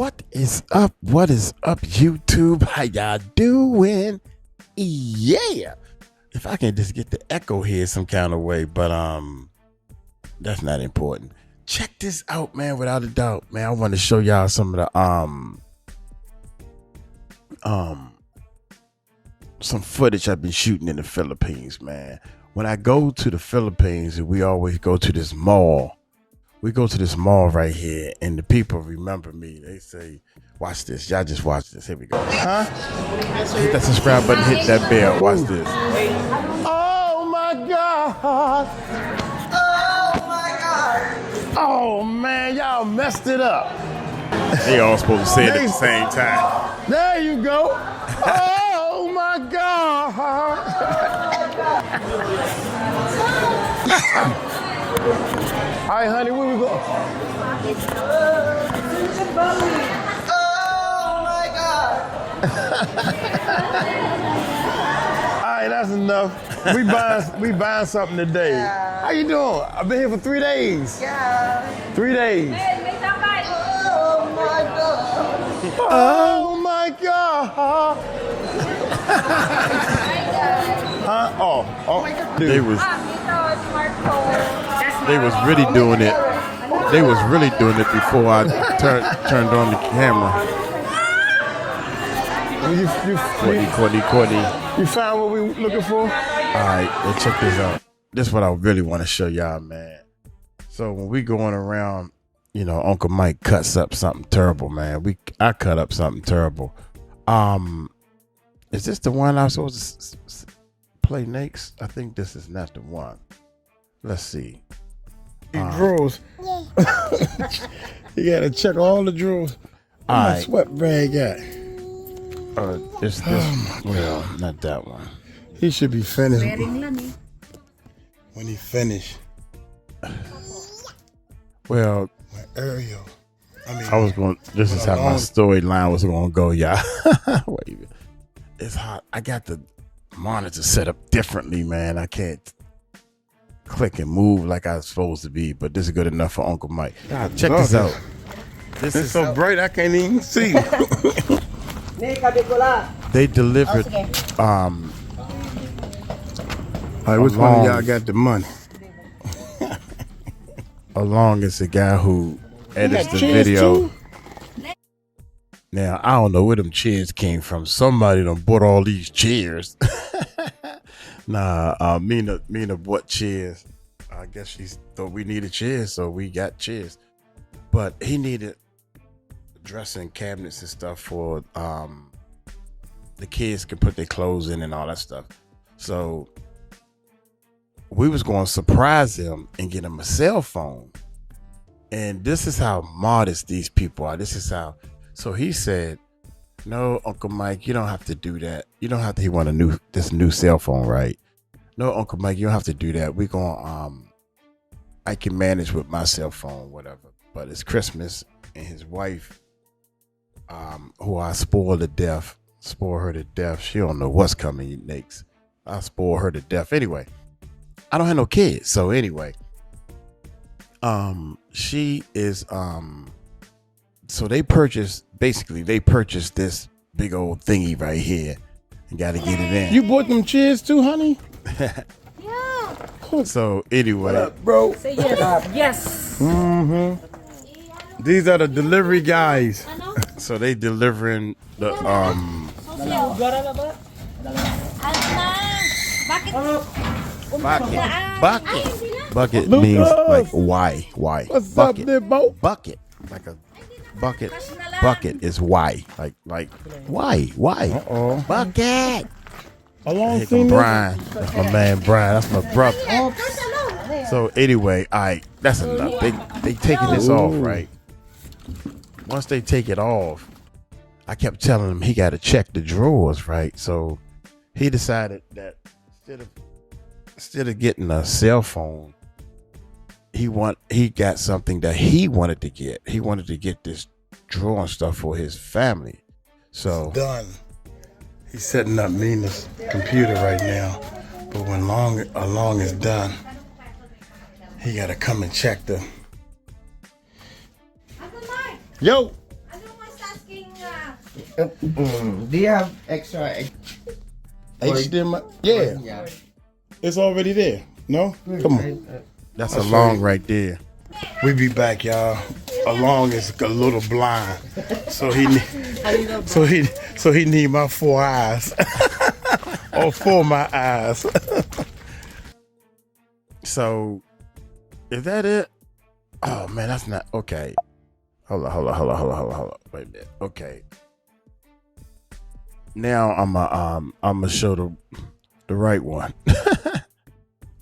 What is up? What is up, YouTube? How y'all doing? Yeah. If I can just get the echo here some kind of way, but that's not important. Check this out, man. Without a doubt, man. I want to show y'all some of the some footage I've been shooting in the Philippines, man. When I go to the Philippines, we always go to this mall. We go to this mall right here, and the people remember me. They say, watch this. Y'all just watch this. Here we go. Huh? Hit that subscribe button. Hit that bell. Watch this. Oh, my God. Oh, my God. Oh, man. Y'all messed it up. They all supposed to say it at the same time. There you go. Oh, my God. All right, honey, where we go? Oh, my God. All right, that's enough. We buying something today. Yeah. How you doing? I've been here for 3 days. Yeah. 3 days. Oh, my God. Oh, my God. Huh? Oh. Dude. They was really doing it. They was really doing it before I turned on the camera. Courtney. You found what we were looking for? All right, let's check this out. This is what I really want to show y'all, man. So when we going around, you know, Uncle Mike cuts up something terrible, man. I cut up something terrible. Is this the one I was supposed to play next? I think this is not the one. Let's see. Drawers. You gotta check all the drawers. Where my sweat rag at? This. Well, not that one. He should be finished. When he finished. Well, Ariel. I was going. This is how my storyline was going to go, y'all. Wait, it's hot. I got the monitor set up differently, man. I can't click and move like I was supposed to be, but this is good enough for Uncle Mike. God, check this out. This is so bright I can't even see. They delivered. All right, which one of y'all got the money? Along is the guy who edits the video. Too? Now I don't know where them chairs came from. Somebody done bought all these chairs. Nah, Mina bought chairs. I guess she thought we needed chairs, so we got chairs. But he needed dressing cabinets and stuff for the kids can put their clothes in and all that stuff. So we was going to surprise him and get him a cell phone. And this is how modest these people are. This is how. So he said, "No, Uncle Mike, you don't have to do that. You don't have to." He want this new cell phone, right? No, Uncle Mike, you don't have to do that. We going I can manage with my cell phone, whatever. But it's Christmas, and his wife, who I spoil her to death. She don't know what's coming next. I spoil her to death. Anyway, I don't have no kids, so anyway, she is so they purchased this big old thingy right here and got to get it in. You bought them chairs too, honey? Yeah. So anyway, what up, bro? Say yes. Yes. Mm-hmm. These are the delivery guys. So they delivering the Bucket means like why? What's bucket. Up there, Bo? Bucket, like a bucket. Bucket is why, like why? Uh-oh. Bucket. Along Brian, that's my man Brian. That's my brother. So anyway, that's enough. They taking this off, right? Once they take it off, I kept telling him he got to check the drawers, right? So he decided that instead of getting a cell phone, he got something that he wanted to get. He wanted to get this drawing stuff for his family. So it's done. He's setting up Mina's computer right now. But when along is done, he gotta come and check the. Yo. Do you have extra? HDMI? Yeah. It's already there. No? Come on. That's a long right there. We be back, y'all. Along is a little blind, so he need my 4 eyes, or 4 my eyes. So, is that it? Oh man, that's not okay. Hold on. Wait a minute. Okay. Now I'm gonna show the right one.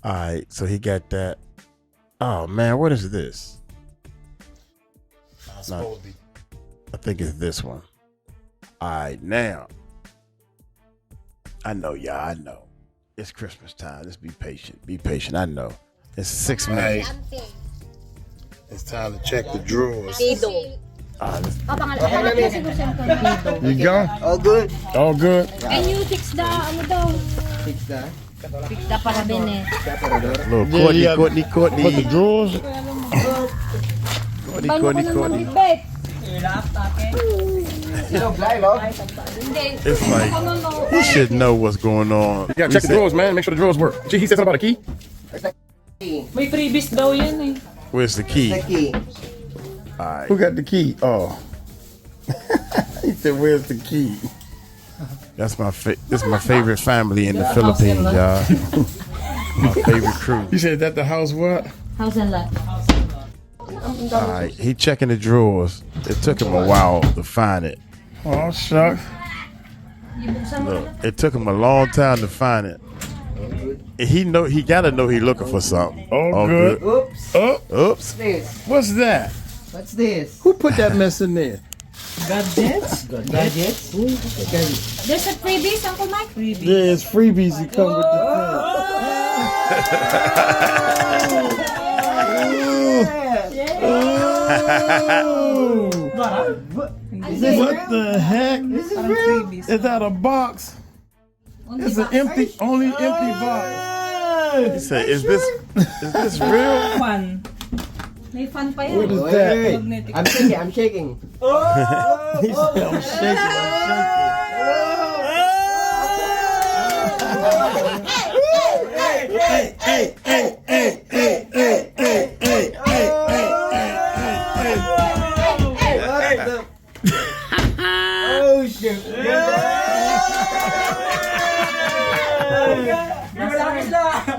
All right, so he got that. Oh man, what is this? I think it's this one. All right, now I know, y'all. I know it's Christmas time. Just be patient. Be patient. I know it's 6 minutes. It's time to check the drawers. You go? All good. All good. And you fix the ano daw? Fix that. Fix the parabene. Little Courtney. Put the drawers. Courtney. It's like you should know what's going on. You gotta check the drawers, man. Make sure the drawers work. Gee, he said something about a key. May freebies daw yan eh. Where's the key? The key. All right. Who got the key? Oh. He said, "Where's the key?" That's this is my favorite family in the Philippines, y'all. My favorite crew. You said that the house what? House and lot. All right, he checking the drawers. It took him a while to find it. Oh shucks. Look, it took him a long time to find it. He gotta know he looking for something. All good. Oops. Oops. What's this? What's that? What's this? Who put that mess in there? Gadgets. Gadgets. There's a freebies, Uncle Mike? Freebies. Yeah, it's freebies that come with the thing. What the heck? This is real. Is that a box? It's an only empty box. He said, "Is this real?" Fun. May fun pa yan. What is that? I'm shaking. He said, "I'm shaking." Oh shit.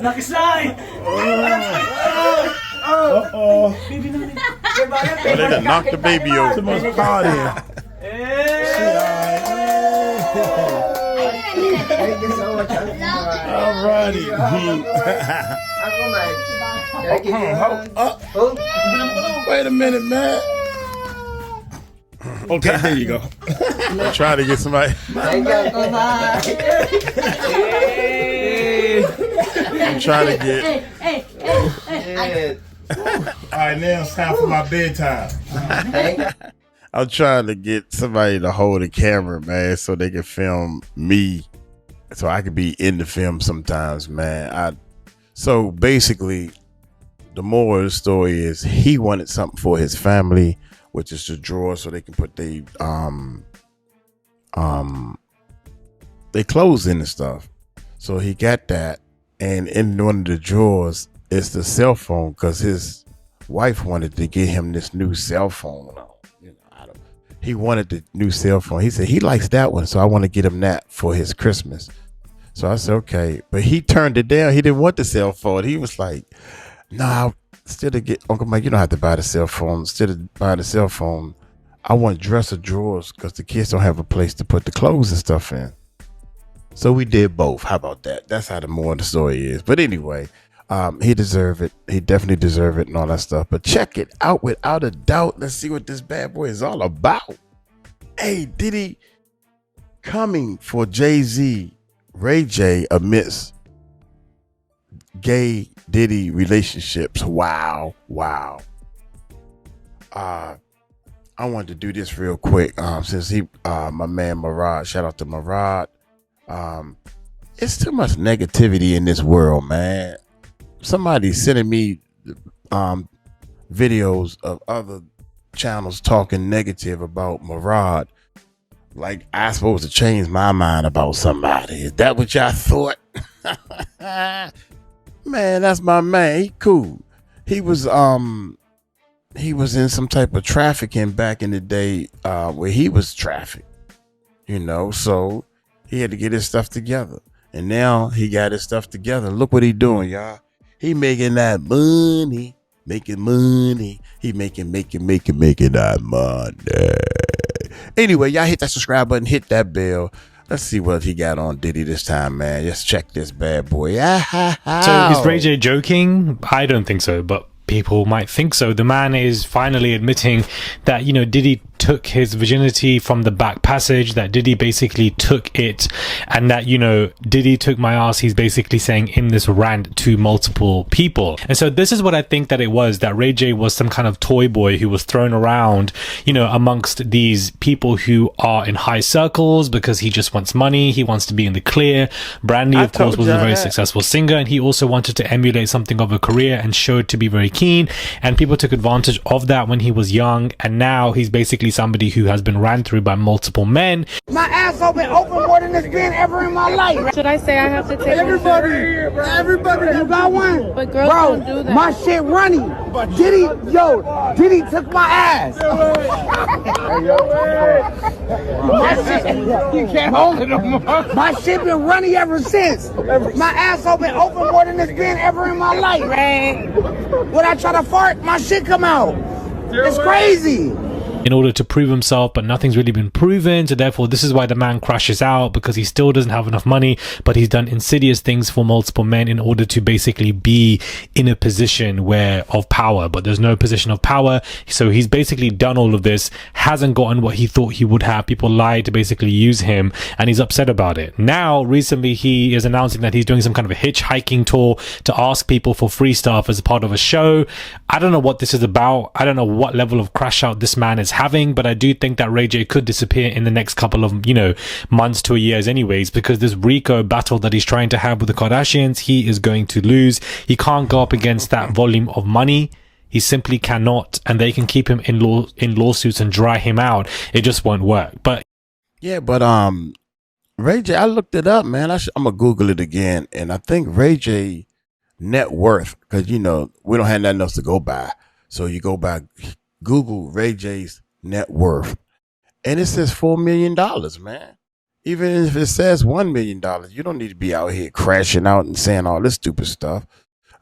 Lucky slide! Uh-oh. They done knocked the baby over. Too much party. Thank you so much. Alrighty. Wait a minute, man. Okay, there you go. I'm trying to get somebody. Thank you. I'm trying to get. Hey. All right, now it's time for my bedtime. I'm trying to get somebody to hold the camera, man, so they can film me, so I could be in the film sometimes, man. So basically, the moral of the story is he wanted something for his family, which is the drawer, so they can put they clothes in and stuff. So he got that, and in one of the drawers is the cell phone, because his wife wanted to get him this new cell phone. He wanted the new cell phone. He said he likes that one, so I want to get him that for his Christmas. So I said, okay. But he turned it down. He didn't want the cell phone. He was like, nah, instead of Uncle Mike, you don't have to buy the cell phone. Instead of buying the cell phone, I want dresser drawers, because the kids don't have a place to put the clothes and stuff in. So we did both. How about that? That's how the moral of the story is. But anyway, he deserved it. He definitely deserved it and all that stuff. But check it out without a doubt. Let's see what this bad boy is all about. Hey, Diddy coming for Jay-Z, Ray J amidst gay Diddy relationships. Wow. I wanted to do this real quick. Since my man Murad, shout out to Murad. It's too much negativity in this world, man. Somebody's sending me videos of other channels talking negative about Murad. Like I supposed to change my mind about somebody. Is that what y'all thought? Man, that's my man. He cool. He was in some type of trafficking back in the day, where he was trafficked. You know, so he had to get his stuff together. And now he got his stuff together. Look what he doing, y'all. He making that money. Making money. He making that money. Anyway, y'all hit that subscribe button. Hit that bell. Let's see what he got on Diddy this time, man. Let's check this bad boy. So is Ray J joking? I don't think so, but people might think so. The man is finally admitting that, you know, Diddy took his virginity from the back passage, that Diddy basically took it, and that, you know, Diddy took my ass, he's basically saying in this rant to multiple people. And so this is what I think that it was, that Ray J was some kind of toy boy who was thrown around, you know, amongst these people who are in high circles because he just wants money, he wants to be in the clear. Brandy, of course, was a very successful singer, and he also wanted to emulate something of a career and showed to be very keen, and people took advantage of that when he was young, and now he's basically somebody who has been ran through by multiple men. My asshole been open more than it's been ever in my life. Should I say I have to take Everybody, you got one? But girls Bro, don't do that. my shit runny. Diddy took my ass. You can't hold it no more. My shit been runny ever since. My asshole been open more than it's been ever in my life, man. When I try to fart, my shit come out. It's crazy. In order to prove himself, but nothing's really been proven, so therefore this is why the man crashes out, because he still doesn't have enough money, but he's done insidious things for multiple men in order to basically be in a position where of power, but there's no position of power. So he's basically done all of this, hasn't gotten what he thought he would have. People lied to basically use him, and he's upset about it. Now recently he is announcing that he's doing some kind of a hitchhiking tour to ask people for free stuff as a part of a show. I don't know what this is about. I don't know what level of crash out this man is having, but I do think that Ray J could disappear in the next couple of, you know, months to years anyways, because this Rico battle that he's trying to have with the Kardashians, he is going to lose. He can't go up against that volume of money. He simply cannot, and they can keep him in lawsuits and dry him out. It just won't work. But yeah, but Ray J, I looked it up, man. I'm gonna Google it again, and I think Ray J net worth, because you know we don't have nothing else to go by, so you go by Google Ray J's net worth, and it says $4 million, man. Even if it says $1 million, you don't need to be out here crashing out and saying all this stupid stuff.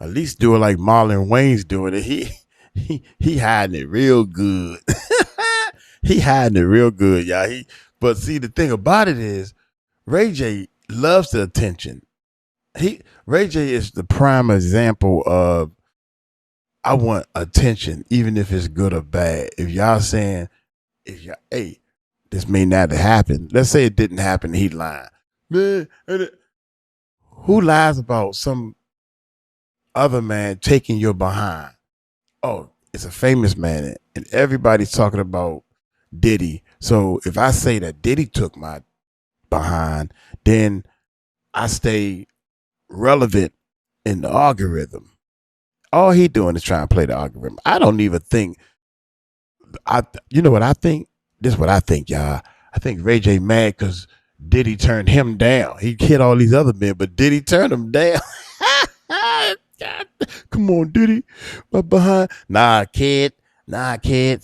At least do it like Marlon Wayne's doing it. He hiding it real good. He hiding it real good, y'all. But see, the thing about it is, Ray J loves the attention. Ray J is the prime example of, I want attention, even if it's good or bad. If y'all saying, hey, this may not have happened. Let's say it didn't happen. He lying. Man, who lies about some other man taking your behind? Oh, it's a famous man, and everybody's talking about Diddy. So if I say that Diddy took my behind, then I stay relevant in the algorithm. All he doing is trying to play the algorithm. I don't even think, you know what I think? This is what I think, y'all. I think Ray J mad because Diddy turned him down. He hit all these other men, but Diddy turned him down. Come on, Diddy. My behind. Nah, kid.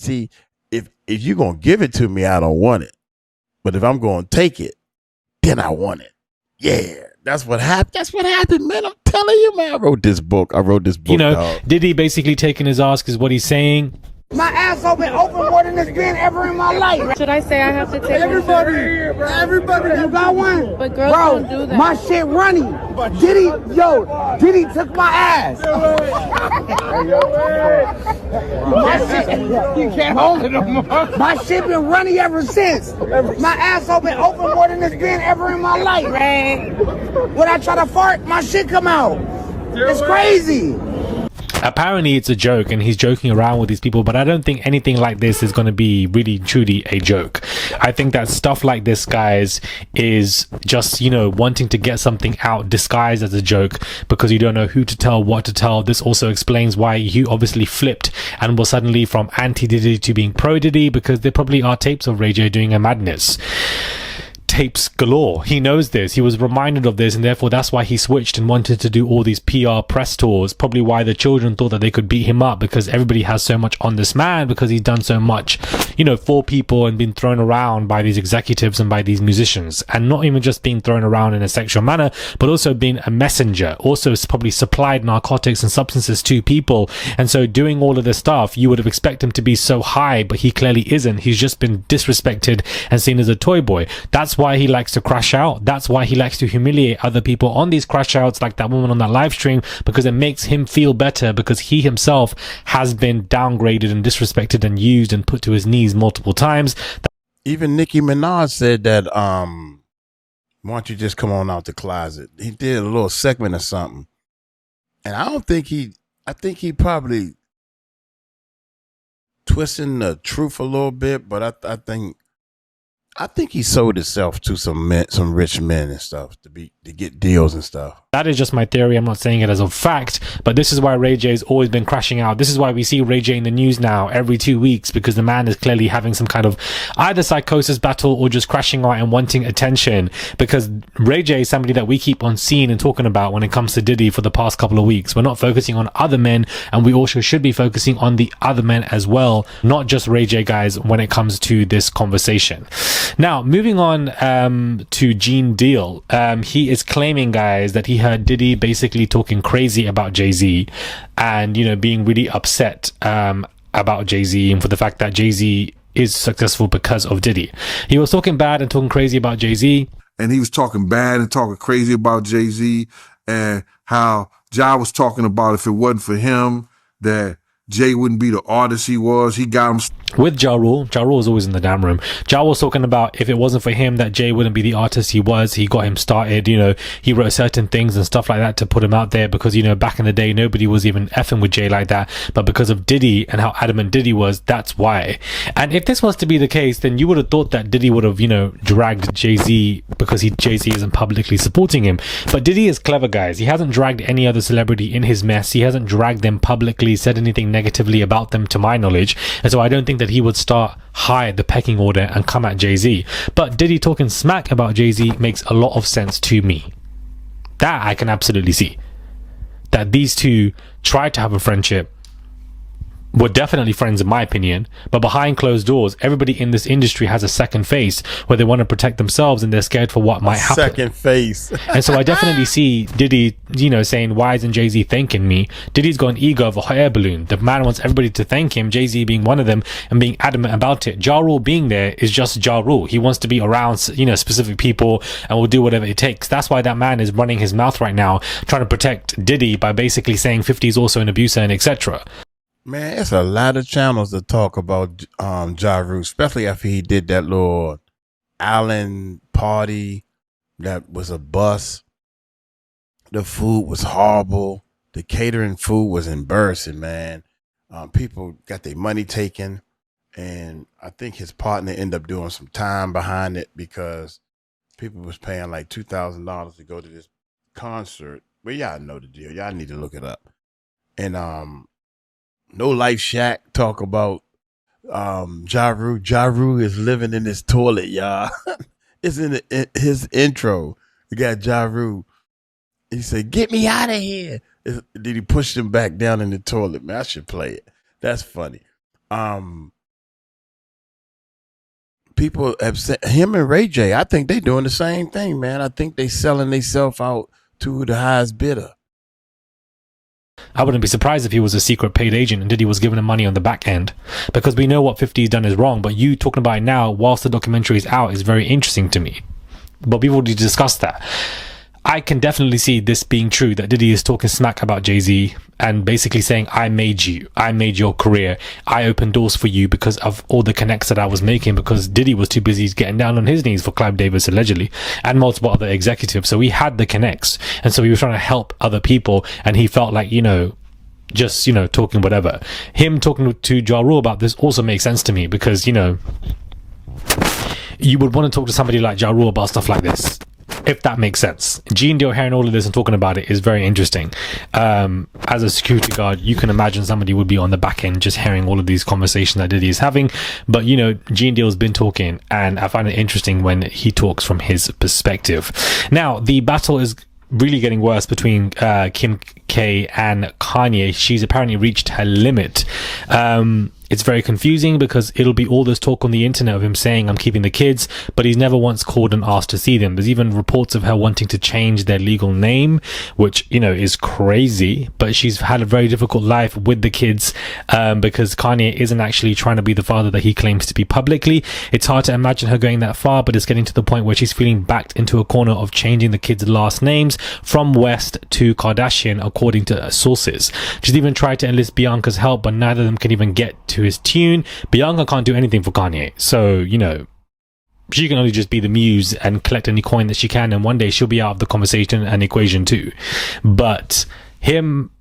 See, if you're going to give it to me, I don't want it. But if I'm going to take it, then I want it. Yeah. That's what happened. That's what happened, man. I'm telling you, man. I wrote this book. You know, dog. Diddy basically taking his ass is what he's saying. My asshole been open more than it's been ever in my life. Should I say I have to take Everybody, you got one? But girls Bro, don't do that. my shit runny. Diddy took my ass. You can't hold it no more. My shit been runny ever since. My asshole been open more than it's been ever in my life, man. When I try to fart, my shit come out. It's crazy. Apparently it's a joke and he's joking around with these people, but I don't think anything like this is going to be really truly a joke. I think that stuff like this, guys, is just, you know, wanting to get something out disguised as a joke because you don't know who to tell, what to tell. This also explains why you obviously flipped and was suddenly from anti-Diddy to being pro-Diddy, because there probably are tapes of Ray J doing a madness. Tapes galore. He knows this. He was reminded of this, and therefore that's why he switched and wanted to do all these PR press tours. Probably why the children thought that they could beat him up, because everybody has so much on this man, because he's done so much, you know, for people and been thrown around by these executives and by these musicians, and not even just being thrown around in a sexual manner, but also being a messenger. Also probably supplied narcotics and substances to people, and so doing all of this stuff, you would have expected him to be so high, but he clearly isn't. He's just been disrespected and seen as a toy boy. That's why he likes to crash out. That's why he likes to humiliate other people on these crash outs, like that woman on that live stream, because it makes him feel better, because he himself has been downgraded and disrespected and used and put to his knees multiple times. Even Nicki Minaj said that, why don't you just come on out the closet? He did a little segment or something. And I think he probably twisting the truth a little bit, but I think he sold himself to some rich men and stuff to get deals and stuff. That is just my theory. I'm not saying it as a fact, but this is why Ray J's always been crashing out. This is why we see Ray J in the news now every 2 weeks, because the man is clearly having some kind of either psychosis battle or just crashing out and wanting attention, because Ray J is somebody that we keep on seeing and talking about when it comes to Diddy for the past couple of weeks. We're not focusing on other men, and we also should be focusing on the other men as well, not just Ray J, guys, when it comes to this conversation. Now, moving on to Gene Deal. He is claiming, guys, that he heard Diddy basically talking crazy about Jay-Z and, you know, being really upset about Jay-Z and for the fact that Jay-Z is successful because of Diddy. He was talking bad and talking crazy about Jay-Z. And he was talking bad and talking crazy about Jay-Z, and how Ja was talking about if it wasn't for him, that Jay wouldn't be the artist he was. He got him with Ja Rule. Ja Rule was always in the damn room. Ja was talking about if it wasn't for him, that Jay wouldn't be the artist he was. He got him started, you know, he wrote certain things and stuff like that to put him out there, because, you know, back in the day, nobody was even effing with Jay like that. But because of Diddy and how adamant Diddy was, that's why. And if this was to be the case, then you would have thought that Diddy would have, you know, dragged Jay-Z, because Jay-Z isn't publicly supporting him. But Diddy is clever, guys. He hasn't dragged any other celebrity in his mess. He hasn't dragged them publicly, said anything negatively about them, to my knowledge. And so I don't think that he would start high the pecking order and come at Jay-Z. But Diddy talking smack about Jay-Z makes a lot of sense to me. That I can absolutely see. That these two tried to have a friendship, were definitely friends in my opinion, but behind closed doors, everybody in this industry has a second face where they want to protect themselves and they're scared for what might happen. Second face. And so I definitely see Diddy, you know, saying, why isn't Jay-Z thanking me? Diddy's got an ego of a hot air balloon. The man wants everybody to thank him, Jay-Z being one of them, and being adamant about it. Ja Rule being there is just Ja Rule. He wants to be around, you know, specific people and will do whatever it takes. That's why that man is running his mouth right now, trying to protect Diddy by basically saying 50 is also an abuser and etc. Man, it's a lot of channels to talk about Ja Rule, especially after he did that little Allen party that was a bust. The food was horrible. The catering food was embarrassing, man. People got their money taken, and I think his partner ended up doing some time behind it, because people was paying like $2,000 to go to this concert. Well, y'all know the deal. Y'all need to look it up. And No Life Shack talk about Ja Rule. Ja Rule is living in his toilet, y'all. It's in his intro. You got Ja Rule. He said, "Get me out of here." Then he pushed him back down in the toilet. Man, I should play it. That's funny. People have said, him and Ray J, I think they doing the same thing, man. I think they selling themselves out to the highest bidder. I wouldn't be surprised if he was a secret paid agent and Diddy was giving him money on the back end, because we know what 50's done is wrong, but you talking about it now whilst the documentary is out is very interesting to me. But we've already discussed that. I can definitely see this being true, that Diddy is talking smack about Jay-Z and basically saying, I made you, I made your career, I opened doors for you because of all the connects that I was making, because Diddy was too busy getting down on his knees for Clive Davis allegedly and multiple other executives. So he had the connects, and so he was trying to help other people, and he felt like, you know, just, you know, talking whatever. Him talking to Ja Rule about this also makes sense to me, because, you know, you would want to talk to somebody like Ja Rule about stuff like this, if that makes sense. G and D hearing all of this and talking about it is very interesting. As a security guard, you can imagine somebody would be on the back end just hearing all of these conversations that Diddy is having. But, you know, G and D has been talking, and I find it interesting when he talks from his perspective. Now, the battle is really getting worse between Kim K and Kanye. She's apparently reached her limit. It's very confusing because it'll be all this talk on the internet of him saying I'm keeping the kids, but he's never once called and asked to see them. There's even reports of her wanting to change their legal name, which, you know, is crazy, but she's had a very difficult life with the kids because Kanye isn't actually trying to be the father that he claims to be publicly. It's hard to imagine her going that far, but it's getting to the point where she's feeling backed into a corner of changing the kids' last names from West to Kardashian, according to sources. She's even tried to enlist Bianca's help, but neither of them can even get to his tune. Bianca can't do anything for Kanye, so, you know, she can only just be the muse and collect any coin that she can, and one day she'll be out of the conversation and equation too. But him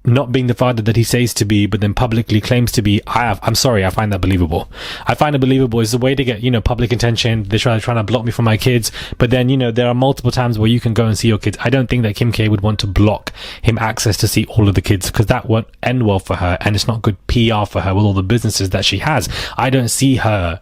not being the father that he says to be, but then publicly claims to be, I'm sorry, I find that believable. I find it believable. It's a way to get, you know, public attention. They're trying to block me from my kids, but then, you know, there are multiple times where you can go and see your kids. I don't think that Kim K would want to block him access to see all of the kids, because that won't end well for her, and it's not good PR for her with all the businesses that she has. I don't see her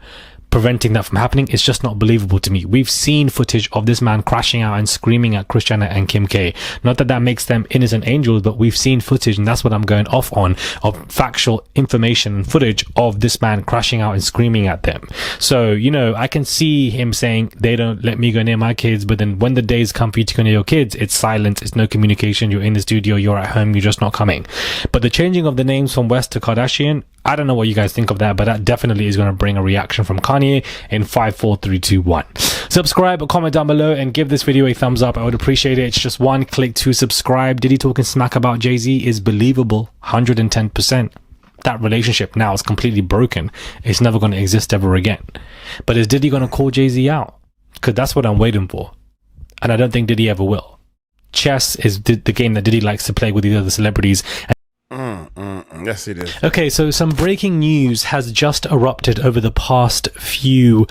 preventing that from happening. It's just not believable to me. We've seen footage of this man crashing out and screaming at Kris Jenner and Kim K. Not that that makes them innocent angels, but we've seen footage, and that's what I'm going off on, of factual information and footage of this man crashing out and screaming at them. So, you know, I can see him saying they don't let me go near my kids, but then when the days come for you to go near your kids, it's silence, it's no communication, you're in the studio, you're at home, you're just not coming. But the changing of the names from West to Kardashian, I don't know what you guys think of that, but that definitely is going to bring a reaction from Kanye in 5, 4, 3, 2, 1. Subscribe or comment down below and give this video a thumbs up. I would appreciate it. It's just one click to subscribe. Diddy talking smack about Jay-Z is believable, 110%. That relationship now is completely broken. It's never going to exist ever again. But is Diddy going to call Jay-Z out? Because that's what I'm waiting for. And I don't think Diddy ever will. Chess is the game that Diddy likes to play with these other celebrities. Yes, it is. Okay, so some breaking news has just erupted over the past few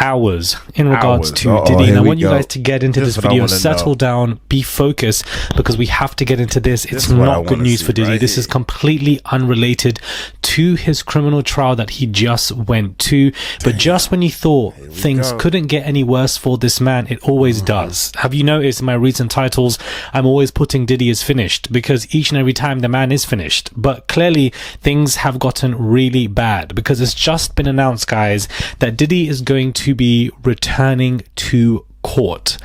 hours in regards to Diddy. And I want you guys to get into this video, settle down, be focused, because we have to get into this. It's not good news for Diddy. This is completely unrelated to his criminal trial that he just went to. But just when you thought things couldn't get any worse for this man, it always does. Have you noticed in my recent titles, I'm always putting Diddy as finished, because each and every time the man is finished. But clearly things have gotten really bad, because it's just been announced, guys, that Diddy is going to be returning to court.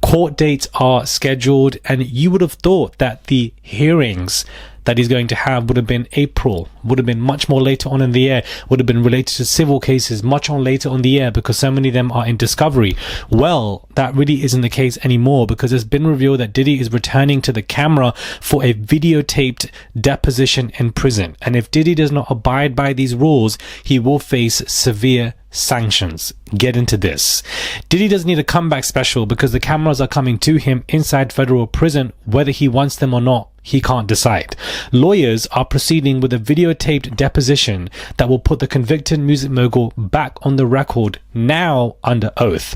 Court dates are scheduled, and you would have thought that the hearings that he's going to have would have been April, would have been much more later on in the year, would have been related to civil cases much on later on the year, because so many of them are in discovery. Well, that really isn't the case anymore, because it's been revealed that Diddy is returning to the camera for a videotaped deposition in prison. And if Diddy does not abide by these rules, he will face severe sanctions. Get into this. Diddy doesn't need a comeback special, because the cameras are coming to him inside federal prison. Whether he wants them or not, he can't decide. Lawyers are proceeding with a videotaped deposition that will put the convicted music mogul back on the record, now under oath.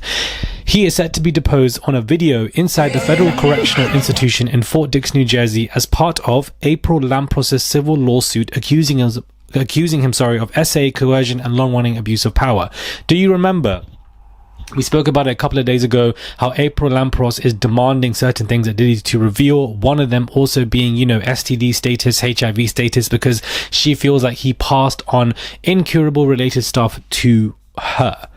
He is set to be deposed on a video inside the Federal Correctional Institution in Fort Dix, New Jersey, as part of April Lampros' civil lawsuit accusing him of SA, coercion, and long-running abuse of power. Do you remember? We spoke about it a couple of days ago, how April Lampros is demanding certain things that Diddy to reveal. One of them also being, you know, STD status, HIV status, because she feels like he passed on incurable related stuff to her.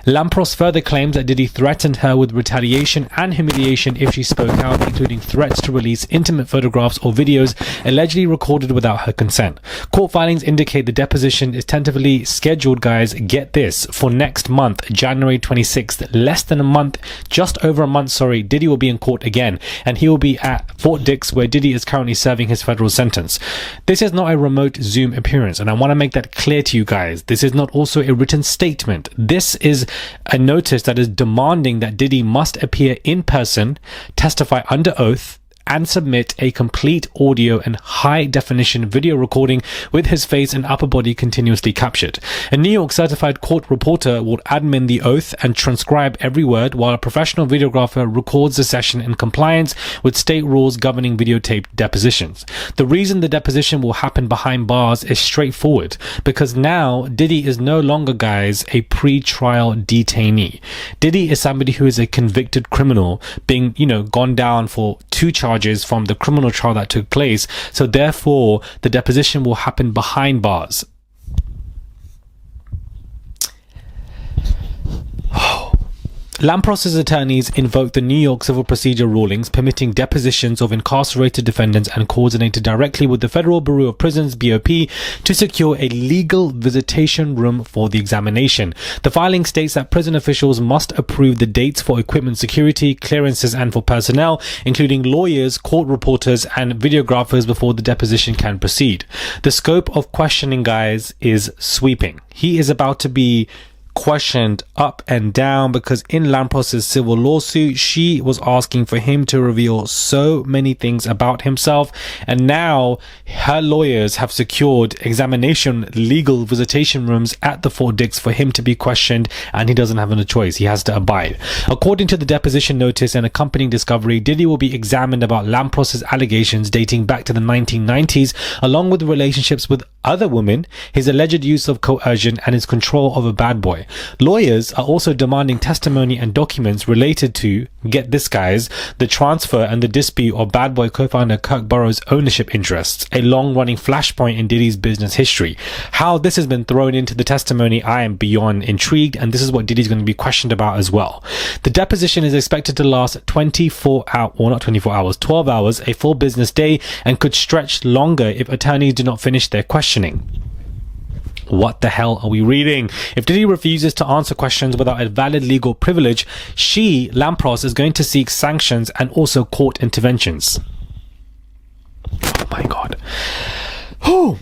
Lampros further claims that Diddy threatened her with retaliation and humiliation if she spoke out, including threats to release intimate photographs or videos allegedly recorded without her consent. Court filings indicate the deposition is tentatively scheduled, guys, get this, for next month, January 26th. Less than a month, just over a month, sorry, Diddy will be in court again, and he will be at Fort Dix, where Diddy is currently serving his federal sentence. This is not a remote Zoom appearance, and I want to make that clear to you guys. This is not also a written statement. This is a notice that is demanding that Diddy must appear in person, testify under oath, and submit a complete audio and high definition video recording with his face and upper body continuously captured. A New York certified court reporter will admin the oath and transcribe every word, while a professional videographer records the session in compliance with state rules governing videotaped depositions. The reason the deposition will happen behind bars is straightforward, because now Diddy is no longer, guys, a pre-trial detainee. Diddy is somebody who is a convicted criminal, being, gone down for 2 charges from the criminal trial that took place. So therefore, the deposition will happen behind bars. Lampros's attorneys invoked the New York civil procedure rulings permitting depositions of incarcerated defendants and coordinated directly with the Federal Bureau of Prisons, BOP, to secure a legal visitation room for the examination. The filing states that prison officials must approve the dates for equipment security, clearances, and for personnel, including lawyers, court reporters, and videographers before the deposition can proceed. The scope of questioning, guys, is sweeping. He is about to be questioned up and down, because in Lampros's civil lawsuit, she was asking for him to reveal so many things about himself, and now her lawyers have secured examination legal visitation rooms at the Fort Dix for him to be questioned, and he doesn't have a choice. He has to abide. According to the deposition notice and accompanying discovery, Diddy will be examined about Lampros's allegations dating back to the 1990s, along with relationships with other women, his alleged use of coercion, and his control of a bad boy. Lawyers are also demanding testimony and documents related to, get this, guys, the transfer and the dispute of Bad Boy co-founder Kirk Burroughs' ownership interests, a long-running flashpoint in Diddy's business history. How this has been thrown into the testimony, I am beyond intrigued, and this is what Diddy's going to be questioned about as well. The deposition is expected to last 12 hours, a full business day, and could stretch longer if attorneys do not finish their questioning. What the hell are we reading? If Diddy refuses to answer questions without a valid legal privilege, Lampros, is going to seek sanctions and also court interventions. Oh my God.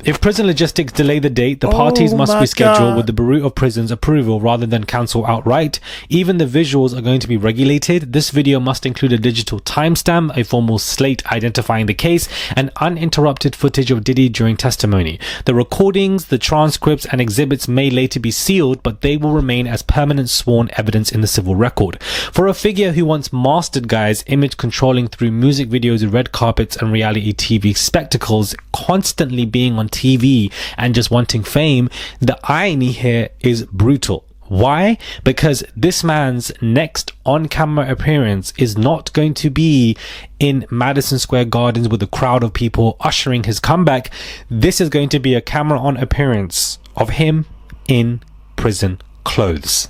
If prison logistics delay the date, the parties must reschedule with the Bureau of Prisons approval rather than cancel outright. Even the visuals are going to be regulated. This video must include a digital timestamp, a formal slate identifying the case, and uninterrupted footage of Diddy during testimony. The recordings, the transcripts, and exhibits may later be sealed, but they will remain as permanent sworn evidence in the civil record. For a figure who once mastered, guys, image controlling through music videos, red carpets, and reality TV spectacles, constantly being on TV and just wanting fame, the irony here is brutal. Why? Because this man's next on-camera appearance is not going to be in Madison Square Gardens with a crowd of people ushering his comeback. This is going to be a camera-on appearance of him in prison clothes.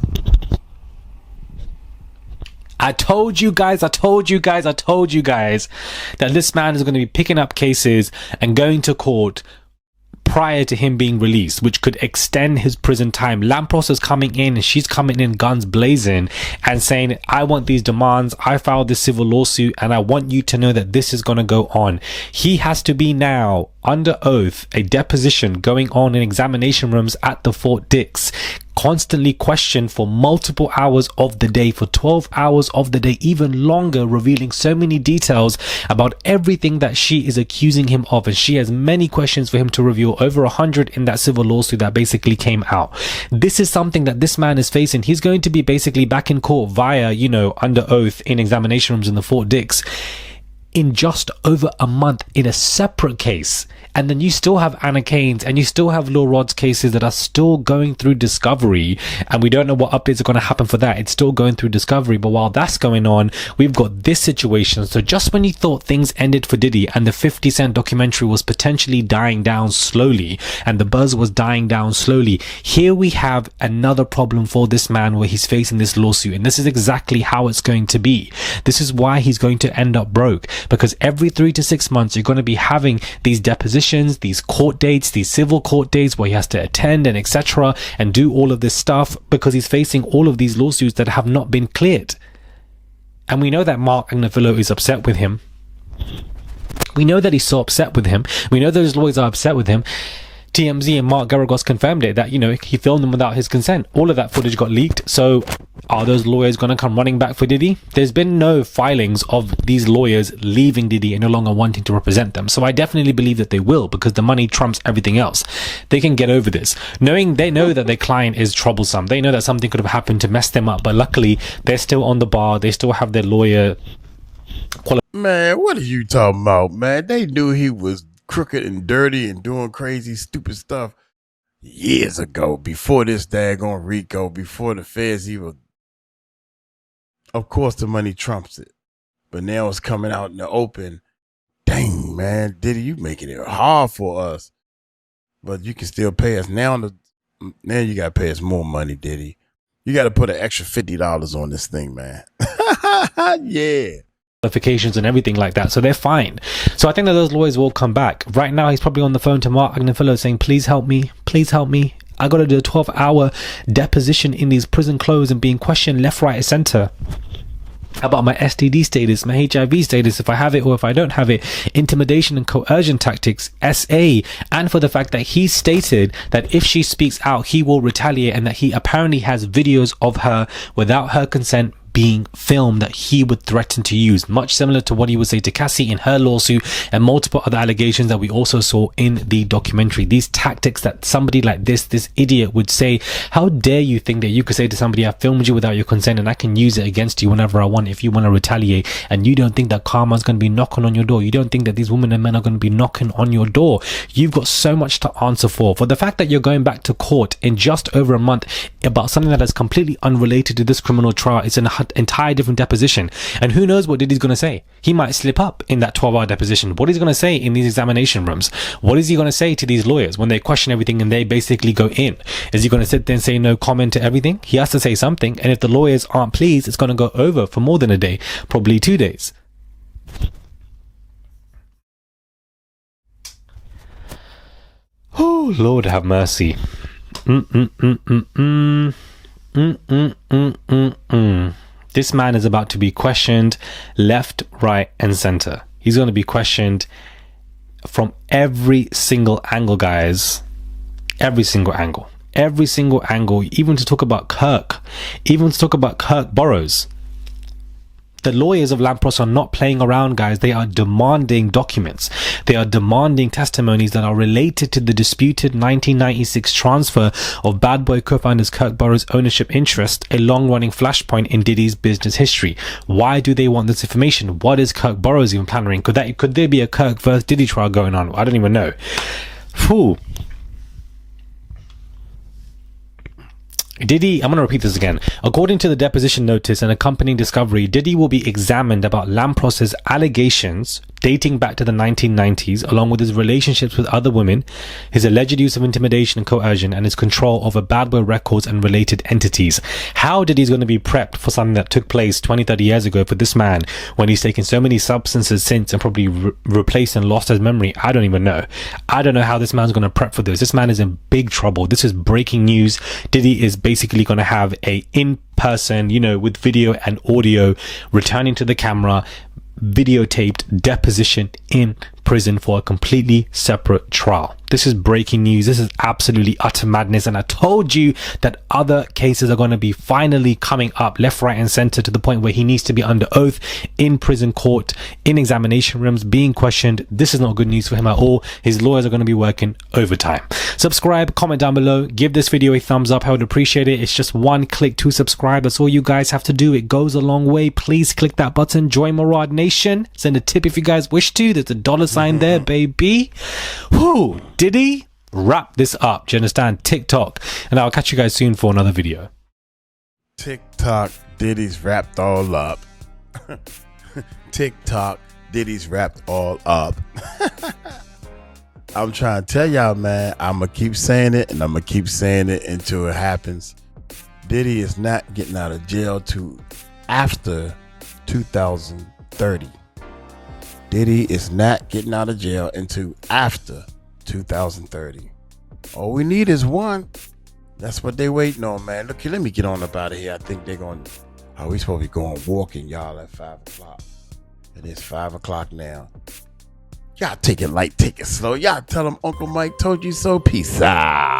I told you guys that this man is going to be picking up cases and going to court prior to him being released, which could extend his prison time. Lampros is coming in and she's coming in guns blazing and saying, I want these demands, I filed this civil lawsuit, and I want you to know that this is going to go on. He has to be now under oath, a deposition going on in examination rooms at the Fort Dix, constantly questioned for multiple hours of the day, for 12 hours of the day, even longer, revealing so many details about everything that she is accusing him of. And she has many questions for him to reveal, over 100 in that civil lawsuit that basically came out. This is something that this man is facing. He's going to be basically back in court via, under oath in examination rooms in the Fort Dix in just over a month in a separate case. And then you still have Anna Cain's and you still have Lil Rod's cases that are still going through discovery, and we don't know what updates are going to happen for that. It's still going through discovery, but while that's going on, we've got this situation. So just when you thought things ended for Diddy and the 50 Cent documentary was potentially dying down slowly and the buzz was dying down slowly, here we have another problem for this man where he's facing this lawsuit, and this is exactly how it's going to be. This is why he's going to end up broke, because every 3 to 6 months you're going to be having these depositions, these court dates, these civil court dates where he has to attend and etc. and do all of this stuff, because he's facing all of these lawsuits that have not been cleared. And we know that Mark Agnifilo is upset with him. We know that he's so upset with him. We know that his lawyers are upset with him. TMZ and Mark Garagos confirmed it, that, he filmed them without his consent. All of that footage got leaked. So Are those lawyers going to come running back for Diddy? There's been no filings of these lawyers leaving Diddy and no longer wanting to represent them. So I definitely believe that they will, because the money trumps everything else. They can get over this. They know that their client is troublesome. They know that something could have happened to mess them up, but luckily they're still on the bar. They still have their lawyer. Man, what are you talking about, man? They knew he was crooked and dirty and doing crazy, stupid stuff years ago, before this daggone RICO, before the feds even. Of course, the money trumps it, but now it's coming out in the open. Dang, man, Diddy, you making it hard for us, but you can still pay us now. Now you gotta pay us more money, Diddy. You gotta put an extra $50 on this thing, man. Yeah. Qualifications and everything like that, so they're fine. So I think that those lawyers will come back. Right now, he's probably on the phone to Mark Agnifilo saying, "Please help me. Please help me. I got to do a 12-hour deposition in these prison clothes and being questioned left, right, and center about my STD status, my HIV status, if I have it or if I don't have it, intimidation and coercion tactics, SA, and for the fact that he stated that if she speaks out, he will retaliate, and that he apparently has videos of her without her consent being filmed that he would threaten to use, much similar to what he would say to Cassie in her lawsuit and multiple other allegations that we also saw in the documentary. These tactics that somebody like this idiot would say, how dare you think that you could say to somebody, I filmed you without your consent and I can use it against you whenever I want if you want to retaliate, and you don't think that karma's going to be knocking on your door. You don't think that these women and men are going to be knocking on your door. You've got so much to answer for the fact that you're going back to court in just over a month about something that is completely unrelated to this criminal trial. It's an entire different deposition, and who knows what Diddy's going to say. He might slip up in that 12-hour deposition. What he's going to say in these examination rooms? What is he going to say to these lawyers when they question everything and they basically go in? Is he going to sit there and say no comment to everything? He has to say something, and if the lawyers aren't pleased, it's going to go over for more than a day, probably 2 days. Oh, Lord have mercy. This man is about to be questioned left, right, and center. He's going to be questioned from every single angle, guys. Every single angle. Every single angle. Even to talk about Kirk. Even to talk about Kirk Burroughs. The lawyers of Lampros are not playing around, guys. They are demanding documents. They are demanding testimonies that are related to the disputed 1996 transfer of Bad Boy co-founders Kirk Burroughs' ownership interest, a long-running flashpoint in Diddy's business history. Why do they want this information? What is Kirk Burroughs even planning? Could there be a Kirk versus Diddy trial going on? I don't even know. Phew. Diddy, I'm going to repeat this again. According to the deposition notice and accompanying discovery, Diddy will be examined about Lampros's allegations dating back to the 1990s, along with his relationships with other women, his alleged use of intimidation and coercion, and his control over Bad Boy Records and related entities. How Diddy's going to be prepped for something that took place 20, 30 years ago for this man when he's taken so many substances since and probably replaced and lost his memory? I don't even know. I don't know how this man's going to prep for this. This man is in big trouble. This is breaking news. Diddy is basically going to have a in-person, with video and audio, returning to the camera, videotaped deposition in prison for a completely separate trial. This is breaking news. This is absolutely utter madness. And I told you that other cases are going to be finally coming up left, right, and center, to the point where he needs to be under oath in prison court, in examination rooms, being questioned. This is not good news for him at all. His lawyers are going to be working overtime. Subscribe, comment down below, give this video a thumbs up. I would appreciate it. It's just one click to subscribe. That's all you guys have to do. It goes a long way. Please click that button. Join Murad Nation. Send a tip if you guys wish to. There's a $sign there, baby. Whoo! Diddy, wrap this up. Do you understand? TikTok. And I'll catch you guys soon for another video. TikTok, Diddy's wrapped all up. TikTok, Diddy's wrapped all up. I'm trying to tell y'all, man, I'm going to keep saying it, and I'm going to keep saying it until it happens. Diddy is not getting out of jail to after 2030. Diddy is not getting out of jail until after 2030. All we need is one. That's what they waiting on, man. Look here, let me get on up out of here. I think they're going to... we supposed to be going walking, y'all, at 5 o'clock. It is 5 o'clock now. Y'all take it light, take it slow. Y'all tell them Uncle Mike told you so. Peace out.